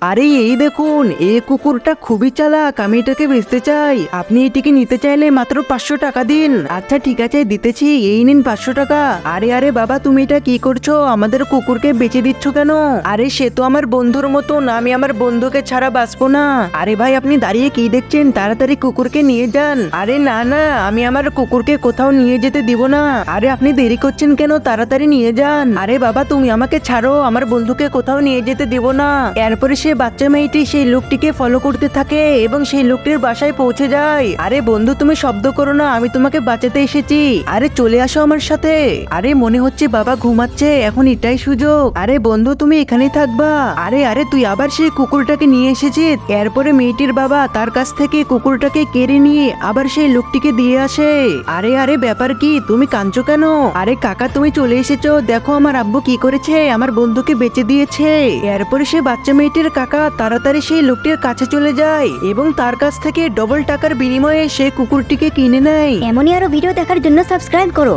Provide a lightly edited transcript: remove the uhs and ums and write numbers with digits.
আরে এই দেখুন, এই কুকুরটা খুবই চালাক, আমি এটাকে বেচতে চাই। আপনি এটিকে নিতে চাইলে মাত্র 500 টাকা দিন। আচ্ছা ঠিক আছে, দিতেছি, এই নিন 500 টাকা। আরে আরে বাবা, তুমি এটা কি করছো? আমাদের কুকুরকে বেচে দিচ্ছ কেন? আরে সে তো আমার বন্ধুর মতন, আমি আমার বন্ধুকে ছাড়া বাঁচবো না। আরে ভাই, আপনি দাঁড়িয়ে কি দেখছেন? তাড়াতাড়ি কুকুরকে নিয়ে যান। আরে না না, আমি আমার কুকুরকে কোথাও নিয়ে যেতে দিব না। আরে আপনি দেরি করছেন কেন? তাড়াতাড়ি নিয়ে যান। আরে বাবা, তুমি আমাকে ছাড়ো, আমার বন্ধুকে কোথাও নিয়ে যেতে দিব না। এরপরে সে বাচ্চা মেয়েটি সেই লোকটিকে ফলো করতে থাকে এবং সেই লোকটির বাসায় পৌঁছে যায়। আরে বন্ধু, তুমি শব্দ করো না, আমি তোমাকে বাঁচাতে এসেছি। আরে চলে আসো আমার সাথে। আরে মনে হচ্ছে বাবা ঘুমাচ্ছে, এখন এটাই সুযোগ। আরে বন্ধু, তুমি এখানেই থাকবা। আরে আরে, তুই আবার সেই কুকুরটাকে নিয়ে এসেছিস। এরপরে মেয়েটির বাবা তার কাছ থেকে কুকুরটাকে কেড়ে নিয়ে আবার সেই লোকটিকে দিয়ে আসে। আরে আরে, ব্যাপার কি? তুমি কাঁদছো কেন? আরে কাকা, তুমি চলে এসেছো, দেখো আমার আব্বু কি করেছে, আমার বন্ধুকে বেঁচে দিয়েছে। এরপরে সে বাচ্চা মেয়েটির কাকা তাড়াতাড়ি সেই লোকটির কাছে চলে যায় এবং তার কাছ থেকে ডবল টাকার বিনিময়ে সে কুকুরটিকে কিনে নেয়। এমনই আরো ভিডিও দেখার জন্য সাবস্ক্রাইব করো।